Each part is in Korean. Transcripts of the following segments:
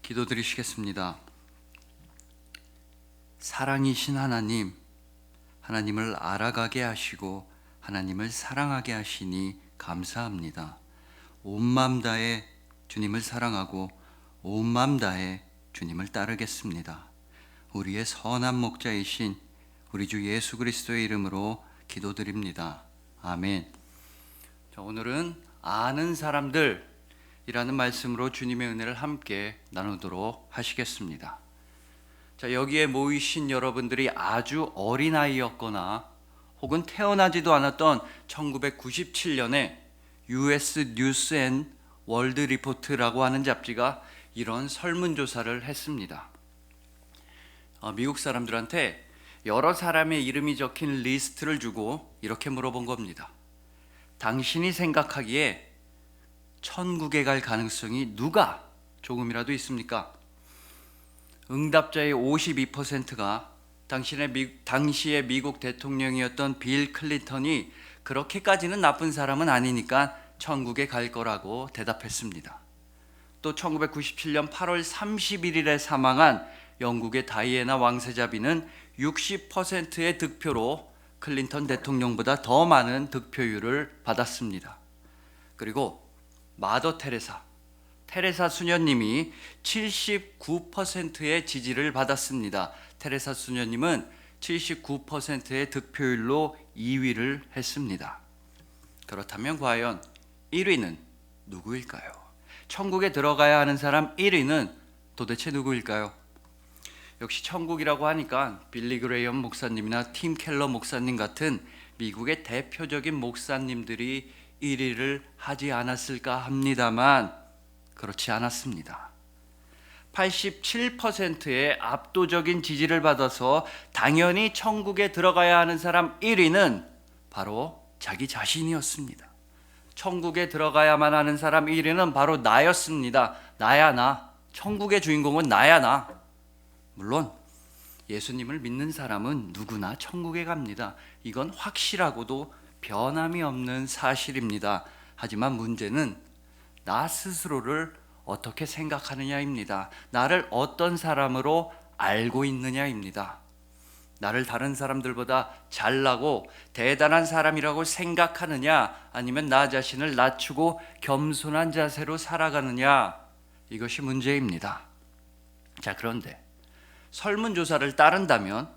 기도드리시겠습니다. 사랑이신 하나님, 하나님을 알아가게 하시고 하나님을 사랑하게 하시니 감사합니다. 온 마음 다해 주님을 사랑하고 온 마음 다해 주님을 따르겠습니다. 우리의 선한 목자이신 우리 주 예수 그리스도의 이름으로 기도드립니다. 아멘. 자, 오늘은 아는 사람들이라는 말씀으로 주님의 은혜를 함께 나누도록 하시겠습니다. 자, 여기에 모이신 여러분들이 아주 어린아이였거나 혹은 태어나지도 않았던 1997년에 US 뉴스 앤 월드 리포트라고 하는 잡지가 이런 설문조사를 했습니다. 미국 사람들한테 여러 사람의 이름이 적힌 리스트를 주고 이렇게 물어본 겁니다. 당신이 생각하기에 천국에 갈 가능성이 누가 조금이라도 있습니까? 응답자의 52%가 당시의 미국 대통령이었던 빌 클린턴이 그렇게까지는 나쁜 사람은 아니니까 천국에 갈 거라고 대답했습니다. 또 1997년 8월 31일에 사망한 영국의 다이애나 왕세자비는 60%의 득표로 클린턴 대통령보다 더 많은 득표율을 받았습니다. 그리고 마더 테레사 수녀님이 79%의 지지를 받았습니다. 테레사 수녀님은 79%의 득표율로 2위를 했습니다. 그렇다면 과연 1위는 누구일까요? 천국에 들어가야 하는 사람 1위는 도대체 누구일까요? 역시 천국이라고 하니까 빌리 그레이엄 목사님이나 팀 켈러 목사님 같은 미국의 대표적인 목사님들이 1위를 하지 않았을까 합니다만 그렇지 않았습니다. 87%의 압도적인 지지를 받아서 당연히 천국에 들어가야 하는 사람 1위는 바로 자기 자신이었습니다. 천국에 들어가야만 하는 사람 1위는 바로 나였습니다. 나야 나. 천국의 주인공은 나야 나. 물론 예수님을 믿는 사람은 누구나 천국에 갑니다. 이건 확실하고도 변함이 없는 사실입니다. 하지만 문제는 나 스스로를 어떻게 생각하느냐입니다. 나를 어떤 사람으로 알고 있느냐입니다. 나를 다른 사람들보다 잘나고 대단한 사람이라고 생각하느냐, 아니면 나 자신을 낮추고 겸손한 자세로 살아가느냐, 이것이 문제입니다. 자, 그런데 설문조사를 따른다면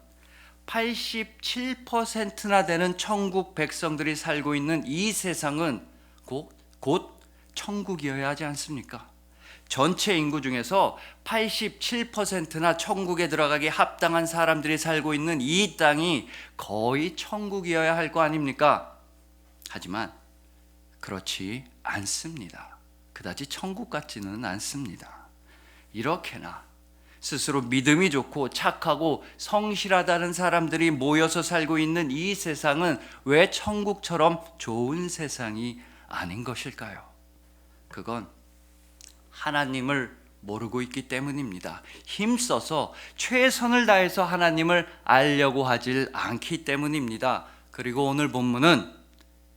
87%나 되는 천국 백성들이 살고 있는 이 세상은 곧 천국이어야 하지 않습니까? 전체 인구 중에서 87%나 천국에 들어가기 합당한 사람들이 살고 있는 이 땅이 거의 천국이어야 할 거 아닙니까? 하지만 그렇지 않습니다. 그다지 천국 같지는 않습니다. 이렇게나 스스로 믿음이 좋고 착하고 성실하다는 사람들이 모여서 살고 있는 이 세상은 왜 천국처럼 좋은 세상이 아닌 것일까요? 그건 하나님을 모르고 있기 때문입니다. 힘써서 최선을 다해서 하나님을 알려고 하질 않기 때문입니다. 그리고 오늘 본문은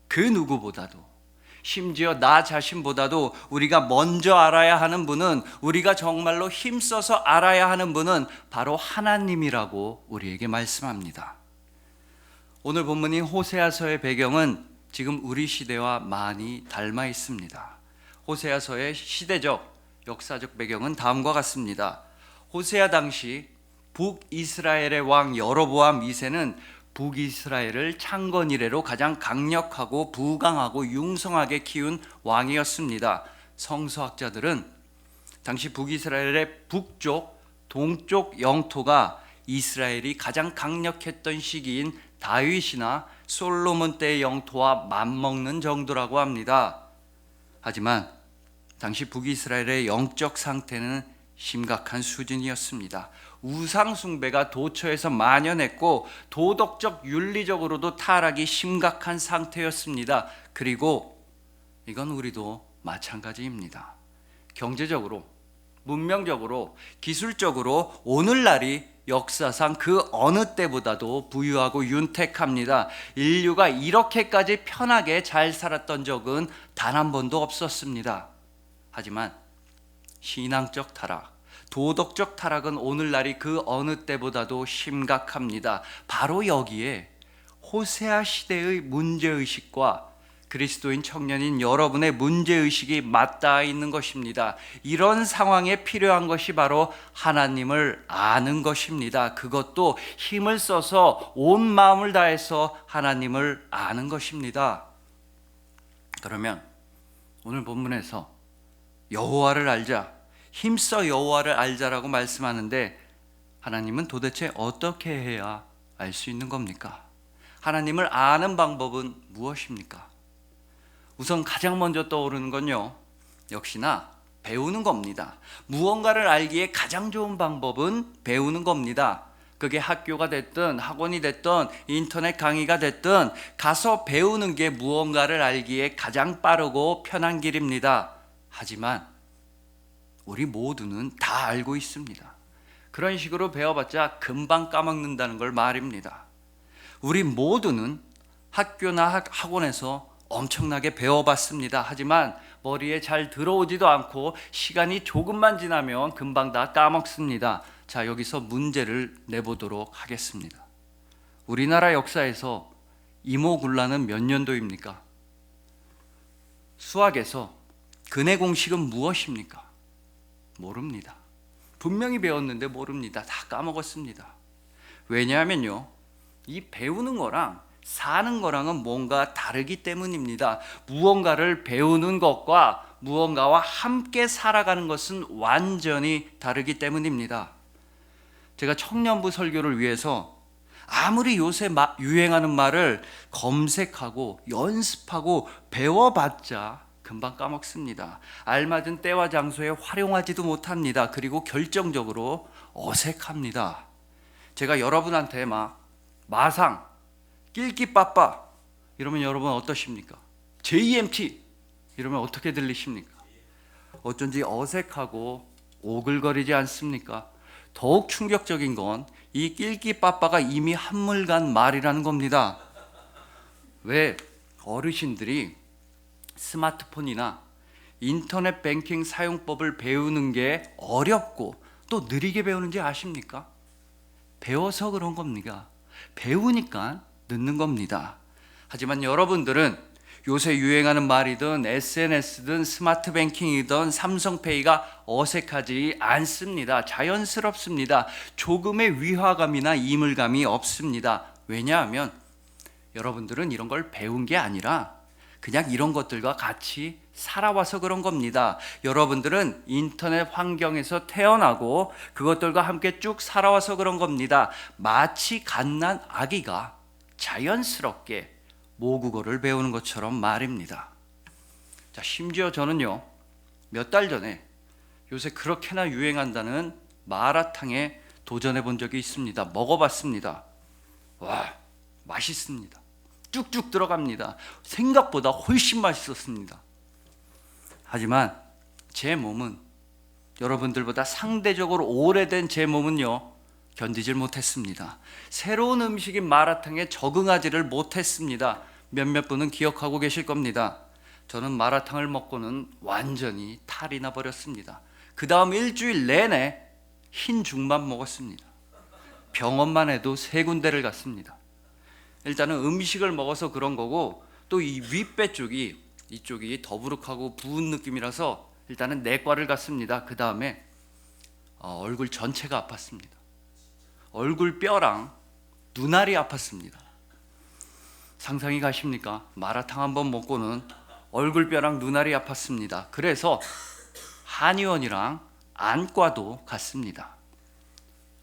그 누구보다도, 심지어 나 자신보다도 우리가 먼저 알아야 하는 분은, 우리가 정말로 힘써서 알아야 하는 분은 바로 하나님이라고 우리에게 말씀합니다. 오늘 본문인 호세아서의 배경은 지금 우리 시대와 많이 닮아 있습니다. 호세아서의 시대적, 역사적 배경은 다음과 같습니다. 호세아 당시 북이스라엘의 왕 여로보암 2세는 북이스라엘을 창건 이래로 가장 강력하고 부강하고 융성하게 키운 왕이었습니다. 성서학자들은 당시 북이스라엘의 북쪽, 동쪽 영토가 이스라엘이 가장 강력했던 시기인 다윗이나 솔로몬 때의 영토와 맞먹는 정도라고 합니다. 하지만 당시 북이스라엘의 영적 상태는 심각한 수준이었습니다. 우상 숭배가 도처에서 만연했고 도덕적 윤리적으로도 타락이 심각한 상태였습니다. 그리고 이건 우리도 마찬가지입니다. 경제적으로, 문명적으로, 기술적으로 오늘날이 역사상 그 어느 때보다도 부유하고 윤택합니다. 인류가 이렇게까지 편하게 잘 살았던 적은 단 한 번도 없었습니다. 하지만 신앙적 타락, 도덕적 타락은 오늘날이 그 어느 때보다도 심각합니다. 바로 여기에 호세아 시대의 문제의식과 그리스도인 청년인 여러분의 문제의식이 맞닿아 있는 것입니다. 이런 상황에 필요한 것이 바로 하나님을 아는 것입니다. 그것도 힘을 써서 온 마음을 다해서 하나님을 아는 것입니다. 그러면 오늘 본문에서 여호와를 알자, 힘써 여호와를 알자라고 말씀하는데 하나님은 도대체 어떻게 해야 알 수 있는 겁니까? 하나님을 아는 방법은 무엇입니까? 우선 가장 먼저 떠오르는 건요, 역시나 배우는 겁니다. 무언가를 알기에 가장 좋은 방법은 배우는 겁니다. 그게 학교가 됐든 학원이 됐든 인터넷 강의가 됐든 가서 배우는 게 무언가를 알기에 가장 빠르고 편한 길입니다. 하지만 우리 모두는 다 알고 있습니다. 그런 식으로 배워봤자 금방 까먹는다는 걸 말입니다. 우리 모두는 학교나 학원에서 엄청나게 배워봤습니다. 하지만 머리에 잘 들어오지도 않고 시간이 조금만 지나면 금방 다 까먹습니다. 자, 여기서 문제를 내보도록 하겠습니다. 우리나라 역사에서 이모군란은 몇 년도입니까? 수학에서 근해 공식은 무엇입니까? 모릅니다. 분명히 배웠는데 모릅니다. 다 까먹었습니다. 왜냐하면요, 이 배우는 거랑 사는 거랑은 뭔가 다르기 때문입니다. 무언가를 배우는 것과 무언가와 함께 살아가는 것은 완전히 다르기 때문입니다. 제가 청년부 설교를 위해서 아무리 요새 유행하는 말을 검색하고 연습하고 배워봤자 금방 까먹습니다. 알맞은 때와 장소에 활용하지도 못합니다. 그리고 결정적으로 어색합니다. 제가 여러분한테 마상, 낄끼빠빠 이러면 여러분 어떠십니까? JMT 이러면 어떻게 들리십니까? 어쩐지 어색하고 오글거리지 않습니까? 더욱 충격적인 건 이 낄끼빠빠가 이미 한물간 말이라는 겁니다. 왜 어르신들이 스마트폰이나 인터넷 뱅킹 사용법을 배우는 게 어렵고 또 느리게 배우는지 아십니까? 배워서 그런 겁니다. 배우니까 늦는 겁니다. 하지만 여러분들은 요새 유행하는 말이든 SNS든 스마트 뱅킹이든 삼성페이가 어색하지 않습니다. 자연스럽습니다. 조금의 위화감이나 이물감이 없습니다. 왜냐하면 여러분들은 이런 걸 배운 게 아니라 그냥 이런 것들과 같이 살아와서 그런 겁니다. 여러분들은 인터넷 환경에서 태어나고 그것들과 함께 쭉 살아와서 그런 겁니다. 마치 갓난 아기가 자연스럽게 모국어를 배우는 것처럼 말입니다. 자, 심지어 저는요, 몇 달 전에 요새 그렇게나 유행한다는 마라탕에 도전해 본 적이 있습니다. 먹어봤습니다. 와, 맛있습니다. 쭉쭉 들어갑니다. 생각보다 훨씬 맛있었습니다. 하지만 제 몸은, 여러분들보다 상대적으로 오래된 제 몸은요, 견디질 못했습니다. 새로운 음식인 마라탕에 적응하지를 못했습니다. 몇몇 분은 기억하고 계실 겁니다. 저는 마라탕을 먹고는 완전히 탈이 나버렸습니다. 그 다음 일주일 내내 흰 죽만 먹었습니다. 병원만 해도 3군데를 갔습니다. 일단은 음식을 먹어서 그런 거고, 또 이 윗배 쪽이, 이쪽이 더부룩하고 부은 느낌이라서 일단은 내과를 갔습니다. 그 다음에 얼굴 전체가 아팠습니다. 얼굴 뼈랑 눈알이 아팠습니다. 상상이 가십니까? 마라탕 한번 먹고는 얼굴 뼈랑 눈알이 아팠습니다. 그래서 한의원이랑 안과도 갔습니다.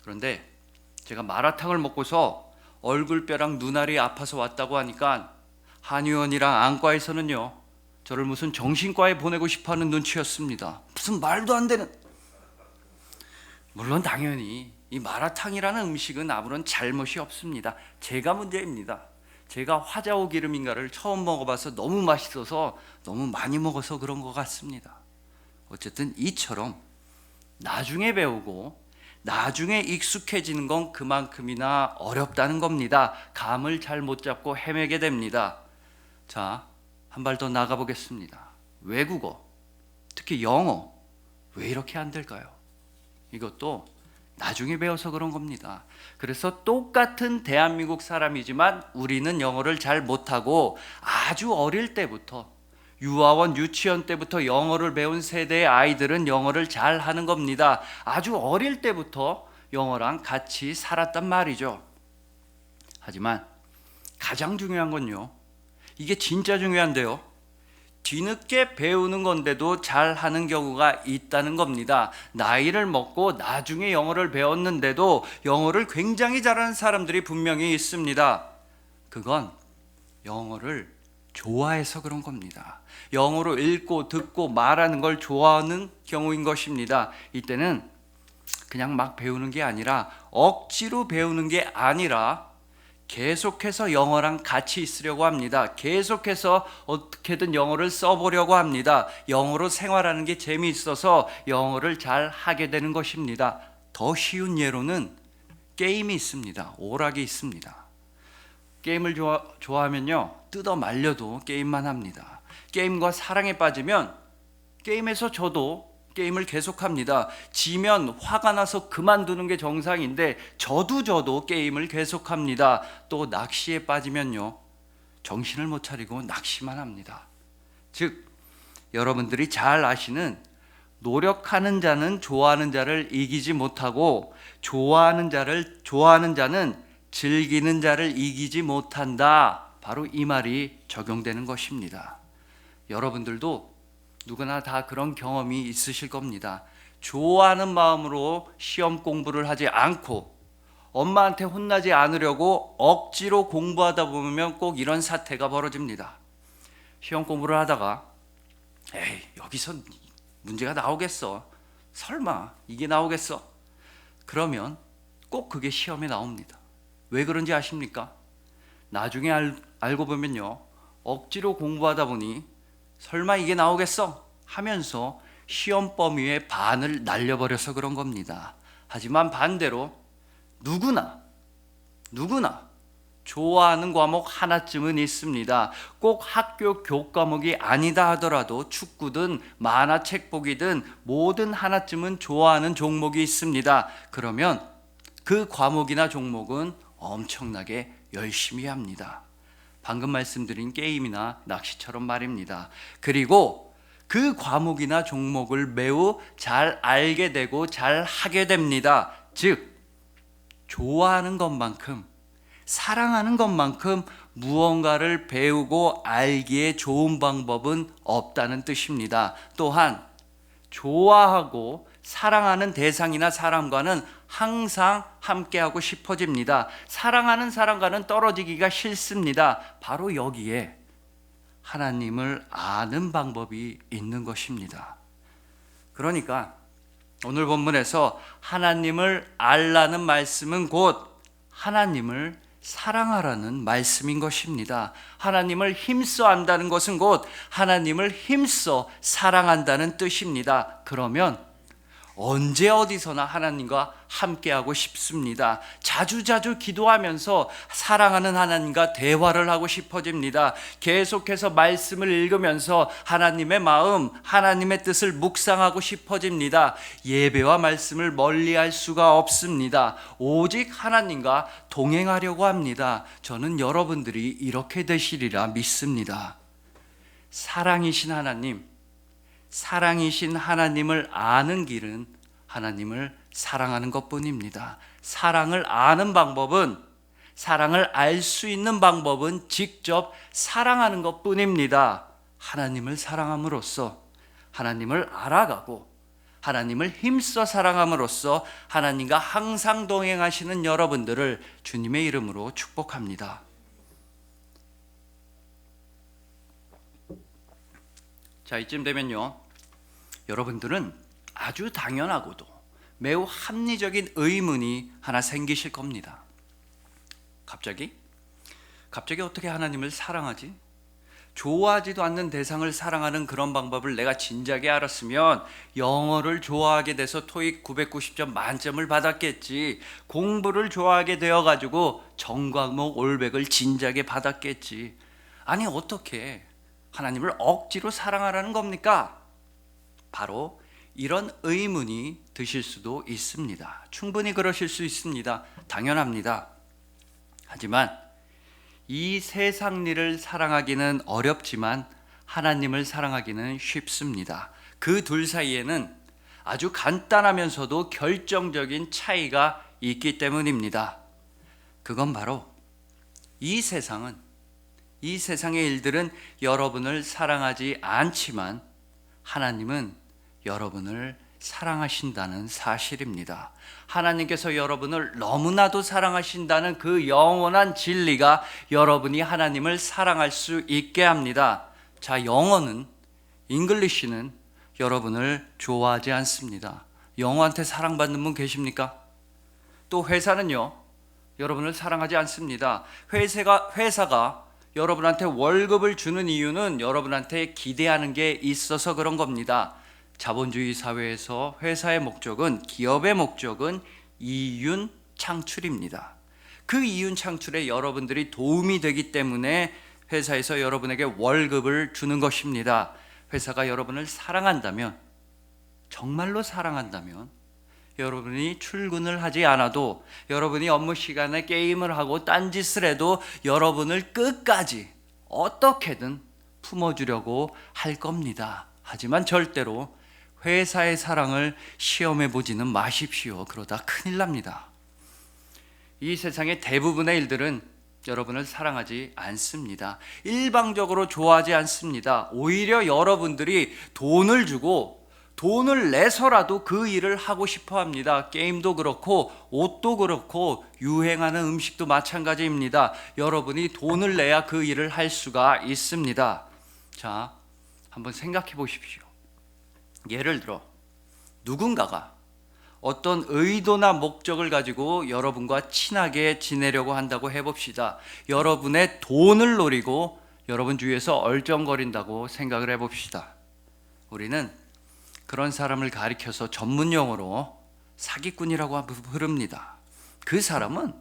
그런데 제가 마라탕을 먹고서 얼굴 뼈랑 눈알이 아파서 왔다고 하니까 한의원이랑 안과에서는요, 저를 무슨 정신과에 보내고 싶어하는 눈치였습니다. 무슨 말도 안 되는. 물론 당연히 이 마라탕이라는 음식은 아무런 잘못이 없습니다. 제가 문제입니다. 제가 화자오 기름인가를 처음 먹어봐서 너무 맛있어서 너무 많이 먹어서 그런 것 같습니다. 어쨌든 이처럼 나중에 배우고 나중에 익숙해지는 건 그만큼이나 어렵다는 겁니다. 감을 잘 못 잡고 헤매게 됩니다. 자, 한 발 더 나가 보겠습니다. 외국어, 특히 영어, 왜 이렇게 안 될까요? 이것도 나중에 배워서 그런 겁니다. 그래서 똑같은 대한민국 사람이지만 우리는 영어를 잘 못하고 아주 어릴 때부터 유아원, 유치원 때부터 영어를 배운 세대의 아이들은 영어를 잘 하는 겁니다. 아주 어릴 때부터 영어랑 같이 살았단 말이죠. 하지만 가장 중요한 건요, 이게 진짜 중요한데요, 뒤늦게 배우는 건데도 잘하는 경우가 있다는 겁니다. 나이를 먹고 나중에 영어를 배웠는데도 영어를 굉장히 잘하는 사람들이 분명히 있습니다. 그건 영어를 좋아해서 그런 겁니다. 영어로 읽고 듣고 말하는 걸 좋아하는 경우인 것입니다. 이때는 그냥 막 배우는 게 아니라, 억지로 배우는 게 아니라 계속해서 영어랑 같이 있으려고 합니다. 계속해서 어떻게든 영어를 써보려고 합니다. 영어로 생활하는 게 재미있어서 영어를 잘 하게 되는 것입니다. 더 쉬운 예로는 게임이 있습니다. 오락이 있습니다. 게임을 좋아하면요, 뜯어 말려도 게임만 합니다. 게임과 사랑에 빠지면 게임에서 저도 게임을 계속합니다. 지면 화가 나서 그만두는 게 정상인데 저도 게임을 계속합니다. 또 낚시에 빠지면요, 정신을 못 차리고 낚시만 합니다. 즉, 여러분들이 잘 아시는, 노력하는 자는 좋아하는 자를 이기지 못하고 좋아하는 자는 즐기는 자를 이기지 못한다. 바로 이 말이 적용되는 것입니다. 여러분들도 누구나 다 그런 경험이 있으실 겁니다. 좋아하는 마음으로 시험 공부를 하지 않고 엄마한테 혼나지 않으려고 억지로 공부하다 보면 꼭 이런 사태가 벌어집니다. 시험 공부를 하다가 에이, 여기서 문제가 나오겠어, 설마 이게 나오겠어? 그러면 꼭 그게 시험에 나옵니다. 왜 그런지 아십니까? 나중에 알고 보면요, 억지로 공부하다 보니 설마 이게 나오겠어? 하면서 시험 범위의 반을 날려버려서 그런 겁니다. 하지만 반대로 누구나 좋아하는 과목 하나쯤은 있습니다. 꼭 학교 교과목이 아니다 하더라도 축구든 만화책 보기든 뭐든 하나쯤은 좋아하는 종목이 있습니다. 그러면 그 과목이나 종목은 엄청나게 열심히 합니다. 방금 말씀드린 게임이나 낚시처럼 말입니다. 그리고 그 과목이나 종목을 매우 잘 알게 되고 잘 하게 됩니다. 즉, 좋아하는 것만큼, 사랑하는 것만큼 무언가를 배우고 알기에 좋은 방법은 없다는 뜻입니다. 또한 좋아하고 사랑하는 대상이나 사람과는 항상 함께하고 싶어집니다. 사랑하는 사람과는 떨어지기가 싫습니다. 바로 여기에 하나님을 아는 방법이 있는 것입니다. 그러니까 오늘 본문에서 하나님을 알라는 말씀은 곧 하나님을 사랑하라는 말씀인 것입니다. 하나님을 힘써 안다는 것은 곧 하나님을 힘써 사랑한다는 뜻입니다. 그러면 언제 어디서나 하나님과 함께하고 싶습니다. 자주자주 기도하면서 사랑하는 하나님과 대화를 하고 싶어집니다. 계속해서 말씀을 읽으면서 하나님의 마음, 하나님의 뜻을 묵상하고 싶어집니다. 예배와 말씀을 멀리할 수가 없습니다. 오직 하나님과 동행하려고 합니다. 저는 여러분들이 이렇게 되시리라 믿습니다. 사랑이신 하나님을 아는 길은 하나님을 사랑하는 것뿐입니다. 사랑을 아는 방법은, 사랑을 알 수 있는 방법은 직접 사랑하는 것뿐입니다. 하나님을 사랑함으로써 하나님을 알아가고 하나님을 힘써 사랑함으로써 하나님과 항상 동행하시는 여러분들을 주님의 이름으로 축복합니다. 자, 이쯤 되면요, 여러분들은 아주 당연하고도 매우 합리적인 의문이 하나 생기실 겁니다. 갑자기 어떻게 하나님을 사랑하지? 좋아하지도 않는 대상을 사랑하는 그런 방법을 내가 진작에 알았으면 영어를 좋아하게 돼서 토익 990점 만점을 받았겠지. 공부를 좋아하게 되어가지고 전과목 올백을 진작에 받았겠지. 아니, 어떻게 하나님을 억지로 사랑하라는 겁니까? 바로 이런 의문이 드실 수도 있습니다. 충분히 그러실 수 있습니다. 당연합니다. 하지만 이 세상 일을 사랑하기는 어렵지만 하나님을 사랑하기는 쉽습니다. 그 둘 사이에는 아주 간단하면서도 결정적인 차이가 있기 때문입니다. 그건 바로 이 세상의 일들은 여러분을 사랑하지 않지만 하나님은 여러분을 사랑하신다는 사실입니다. 하나님께서 여러분을 너무나도 사랑하신다는 그 영원한 진리가 여러분이 하나님을 사랑할 수 있게 합니다. 자, 영어는, 잉글리시는 여러분을 좋아하지 않습니다. 영어한테 사랑받는 분 계십니까? 또 회사는요, 여러분을 사랑하지 않습니다. 회사가 여러분한테 월급을 주는 이유는 여러분한테 기대하는 게 있어서 그런 겁니다. 자본주의 사회에서 회사의 목적은, 기업의 목적은 이윤 창출입니다. 그 이윤 창출에 여러분들이 도움이 되기 때문에 회사에서 여러분에게 월급을 주는 것입니다. 회사가 여러분을 사랑한다면, 정말로 사랑한다면 여러분이 출근을 하지 않아도, 여러분이 업무 시간에 게임을 하고 딴짓을 해도 여러분을 끝까지 어떻게든 품어주려고 할 겁니다. 하지만 절대로 회사의 사랑을 시험해 보지는 마십시오. 그러다 큰일 납니다. 이 세상의 대부분의 일들은 여러분을 사랑하지 않습니다. 일방적으로 좋아하지 않습니다. 오히려 여러분들이 돈을 주고 돈을 내서라도 그 일을 하고 싶어 합니다. 게임도 그렇고 옷도 그렇고 유행하는 음식도 마찬가지입니다. 여러분이 돈을 내야 그 일을 할 수가 있습니다. 자, 한번 생각해 보십시오. 예를 들어 누군가가 어떤 의도나 목적을 가지고 여러분과 친하게 지내려고 한다고 해봅시다. 여러분의 돈을 노리고 여러분 주위에서 얼쩡거린다고 생각을 해봅시다. 우리는 그런 사람을 가리켜서 전문용어로 사기꾼이라고 부릅니다. 그 사람은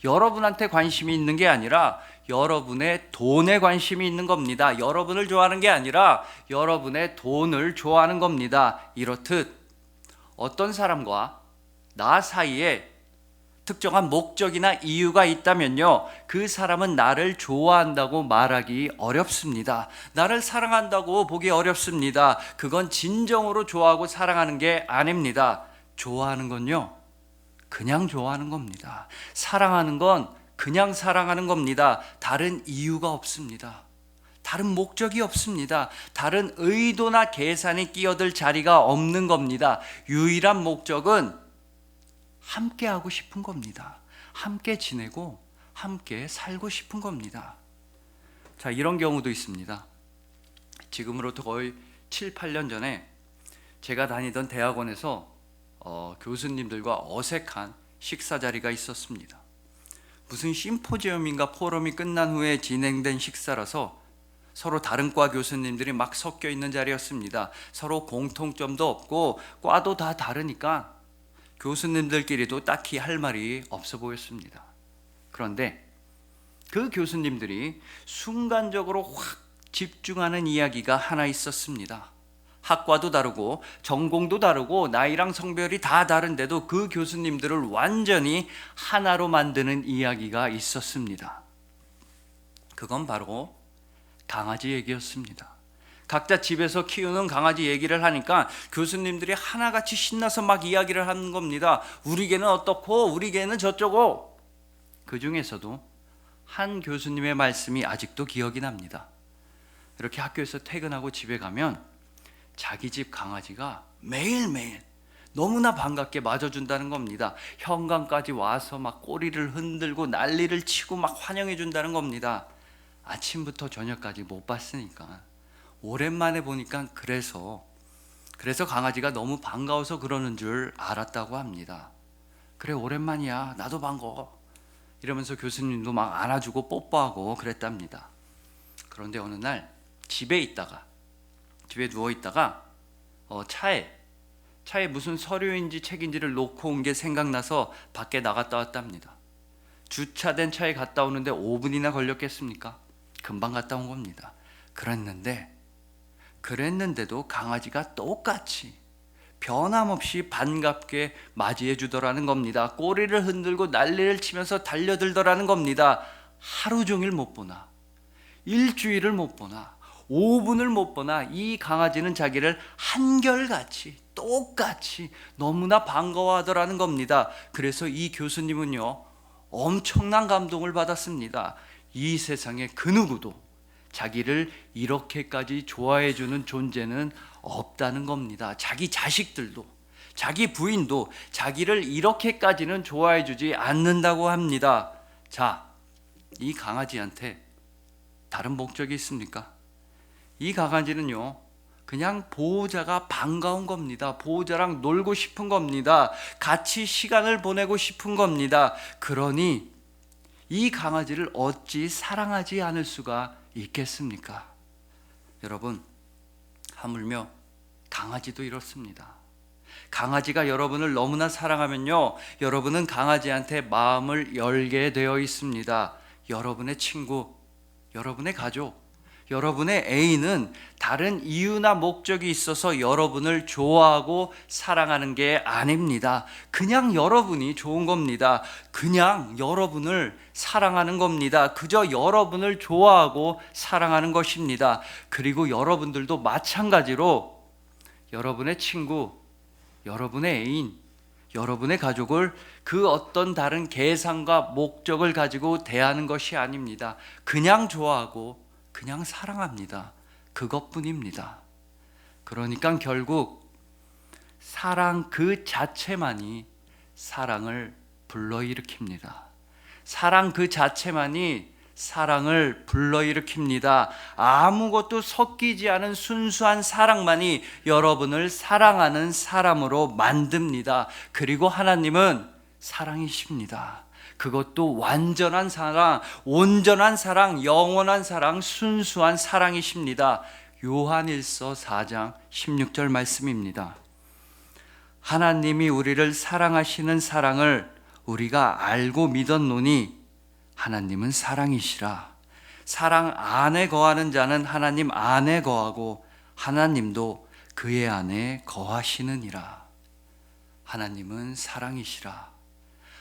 여러분한테 관심이 있는 게 아니라 여러분의 돈에 관심이 있는 겁니다. 여러분을 좋아하는 게 아니라 여러분의 돈을 좋아하는 겁니다. 이렇듯 어떤 사람과 나 사이에 특정한 목적이나 이유가 있다면요, 그 사람은 나를 좋아한다고 말하기 어렵습니다. 나를 사랑한다고 보기 어렵습니다. 그건 진정으로 좋아하고 사랑하는 게 아닙니다. 좋아하는 건요, 그냥 좋아하는 겁니다. 사랑하는 건 그냥 사랑하는 겁니다. 다른 이유가 없습니다. 다른 목적이 없습니다. 다른 의도나 계산이 끼어들 자리가 없는 겁니다. 유일한 목적은 함께 하고 싶은 겁니다. 함께 지내고 함께 살고 싶은 겁니다. 자, 이런 경우도 있습니다. 지금으로부터 거의 7, 8년 전에 제가 다니던 대학원에서 교수님들과 어색한 식사 자리가 있었습니다. 무슨 심포지엄인가 포럼이 끝난 후에 진행된 식사라서 서로 다른 과 교수님들이 막 섞여 있는 자리였습니다. 서로 공통점도 없고 과도 다 다르니까 교수님들끼리도 딱히 할 말이 없어 보였습니다. 그런데 그 교수님들이 순간적으로 확 집중하는 이야기가 하나 있었습니다. 학과도 다르고 전공도 다르고 나이랑 성별이 다 다른데도 그 교수님들을 완전히 하나로 만드는 이야기가 있었습니다. 그건 바로 강아지 얘기였습니다. 각자 집에서 키우는 강아지 얘기를 하니까 교수님들이 하나같이 신나서 막 이야기를 하는 겁니다. 우리 개는 어떻고 우리 개는 저쩌고. 그 중에서도 한 교수님의 말씀이 아직도 기억이 납니다. 이렇게 학교에서 퇴근하고 집에 가면 자기 집 강아지가 매일매일 너무나 반갑게 맞아준다는 겁니다. 현관까지 와서 막 꼬리를 흔들고 난리를 치고 막 환영해 준다는 겁니다. 아침부터 저녁까지 못 봤으니까 오랜만에 보니까 그래서 강아지가 너무 반가워서 그러는 줄 알았다고 합니다. 그래, 오랜만이야, 나도 반가워, 이러면서 교수님도 막 안아주고 뽀뽀하고 그랬답니다. 그런데 어느 날 집에 누워 있다가 차에 무슨 서류인지 책인지를 놓고 온 게 생각나서 밖에 나갔다 왔답니다. 주차된 차에 갔다 오는데 5분이나 걸렸겠습니까? 금방 갔다 온 겁니다. 그랬는데도 강아지가 똑같이 변함없이 반갑게 맞이해 주더라는 겁니다. 꼬리를 흔들고 난리를 치면서 달려들더라는 겁니다. 하루 종일 못 보나, 일주일을 못 보나, 5분을 못 보나 이 강아지는 자기를 한결같이 똑같이 너무나 반가워하더라는 겁니다. 그래서 이 교수님은요, 엄청난 감동을 받았습니다. 이 세상에 그 누구도 자기를 이렇게까지 좋아해 주는 존재는 없다는 겁니다. 자기 자식들도, 자기 부인도 자기를 이렇게까지는 좋아해 주지 않는다고 합니다. 자, 이 강아지한테 다른 목적이 있습니까? 이 강아지는요, 그냥 보호자가 반가운 겁니다. 보호자랑 놀고 싶은 겁니다. 같이 시간을 보내고 싶은 겁니다. 그러니 이 강아지를 어찌 사랑하지 않을 수가 있겠습니까? 여러분, 하물며 강아지도 이렇습니다. 강아지가 여러분을 너무나 사랑하면요, 여러분은 강아지한테 마음을 열게 되어 있습니다. 여러분의 친구, 여러분의 가족, 여러분의 애인은 다른 이유나 목적이 있어서 여러분을 좋아하고 사랑하는 게 아닙니다. 그냥 여러분이 좋은 겁니다. 그냥 여러분을 사랑하는 겁니다. 그저 여러분을 좋아하고 사랑하는 것입니다. 그리고 여러분들도 마찬가지로 여러분의 친구, 여러분의 애인, 여러분의 가족을 그 어떤 다른 계산과 목적을 가지고 대하는 것이 아닙니다. 그냥 좋아하고 그냥 사랑합니다. 그것뿐입니다. 그러니까 결국 사랑 그 자체만이 사랑을 불러일으킵니다. 사랑 그 자체만이 사랑을 불러일으킵니다. 아무것도 섞이지 않은 순수한 사랑만이 여러분을 사랑하는 사람으로 만듭니다. 그리고 하나님은 사랑이십니다. 그것도 완전한 사랑, 온전한 사랑, 영원한 사랑, 순수한 사랑이십니다. 요한일서 4장 16절 말씀입니다. 하나님이 우리를 사랑하시는 사랑을 우리가 알고 믿었노니 하나님은 사랑이시라. 사랑 안에 거하는 자는 하나님 안에 거하고 하나님도 그의 안에 거하시느니라. 하나님은 사랑이시라.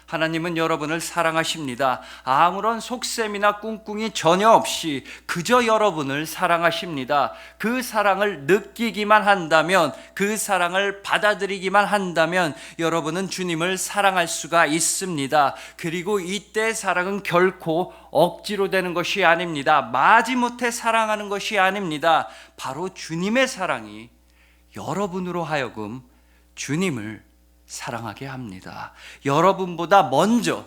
하나님은 여러분을 사랑하십니다. 아무런 속셈이나 꿍꿍이 전혀 없이 그저 여러분을 사랑하십니다. 그 사랑을 느끼기만 한다면, 그 사랑을 받아들이기만 한다면 여러분은 주님을 사랑할 수가 있습니다. 그리고 이때 사랑은 결코 억지로 되는 것이 아닙니다. 마지못해 사랑하는 것이 아닙니다. 바로 주님의 사랑이 여러분으로 하여금 주님을 사랑하게 합니다. 여러분보다 먼저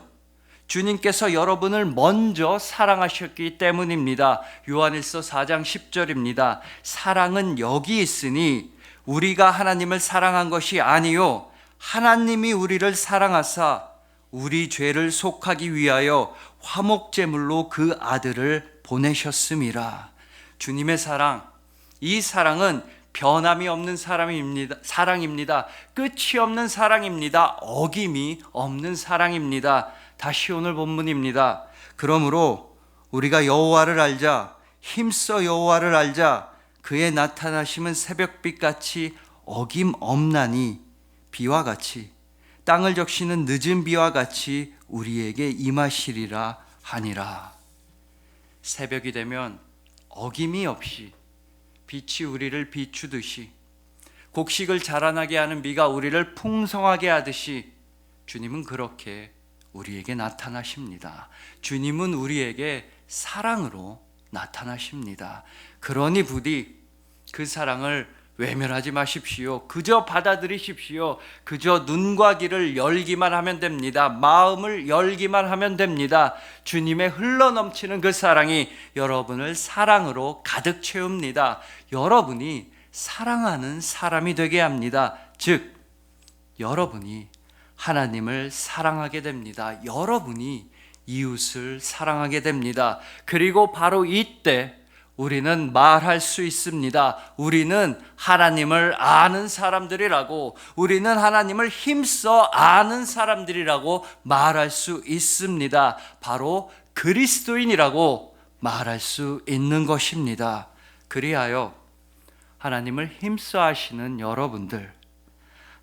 주님께서 여러분을 먼저 사랑하셨기 때문입니다. 요한일서 4장 10절입니다. 사랑은 여기 있으니 우리가 하나님을 사랑한 것이 아니요 하나님이 우리를 사랑하사 우리 죄를 속하기 위하여 화목제물로 그 아들을 보내셨음이라. 주님의 사랑, 이 사랑은 변함이 없는 사랑입니다. 끝이 없는 사랑입니다. 어김이 없는 사랑입니다. 다시 오늘 본문입니다. 그러므로 우리가 여호와를 알자, 힘써 여호와를 알자. 그의 나타나심은 새벽빛같이 어김없나니 비와 같이 땅을 적시는 늦은 비와 같이 우리에게 임하시리라 하니라. 새벽이 되면 어김이 없이 빛이 우리를 비추듯이, 곡식을 자라나게 하는 비가 우리를 풍성하게 하듯이 주님은 그렇게 우리에게 나타나십니다. 주님은 우리에게 사랑으로 나타나십니다. 그러니 부디 그 사랑을 외면하지 마십시오. 그저 받아들이십시오. 그저 눈과 귀를 열기만 하면 됩니다. 마음을 열기만 하면 됩니다. 주님의 흘러넘치는 그 사랑이 여러분을 사랑으로 가득 채웁니다. 여러분이 사랑하는 사람이 되게 합니다. 즉, 여러분이 하나님을 사랑하게 됩니다. 여러분이 이웃을 사랑하게 됩니다. 그리고 바로 이때 우리는 말할 수 있습니다. 우리는 하나님을 아는 사람들이라고, 우리는 하나님을 힘써 아는 사람들이라고 말할 수 있습니다. 바로 그리스도인이라고 말할 수 있는 것입니다. 그리하여 하나님을 힘써 하시는 여러분들,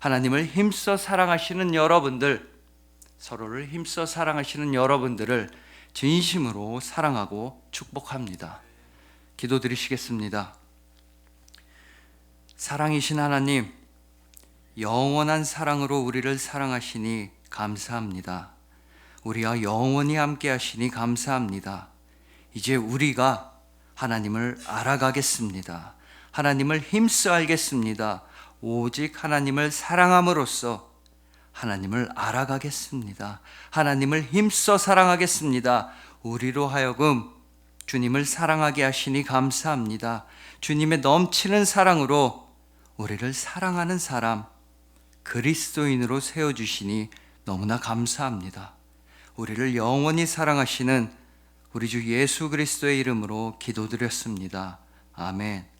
하나님을 힘써 사랑하시는 여러분들, 서로를 힘써 사랑하시는 여러분들을 진심으로 사랑하고 축복합니다. 기도드리시겠습니다. 사랑이신 하나님, 영원한 사랑으로 우리를 사랑하시니 감사합니다. 우리와 영원히 함께 하시니 감사합니다. 이제 우리가 하나님을 알아가겠습니다. 하나님을 힘써 알겠습니다. 오직 하나님을 사랑함으로써 하나님을 알아가겠습니다. 하나님을 힘써 사랑하겠습니다. 우리로 하여금 주님을 사랑하게 하시니 감사합니다. 주님의 넘치는 사랑으로 우리를 사랑하는 사람, 그리스도인으로 세워주시니 너무나 감사합니다. 우리를 영원히 사랑하시는 우리 주 예수 그리스도의 이름으로 기도드렸습니다. 아멘.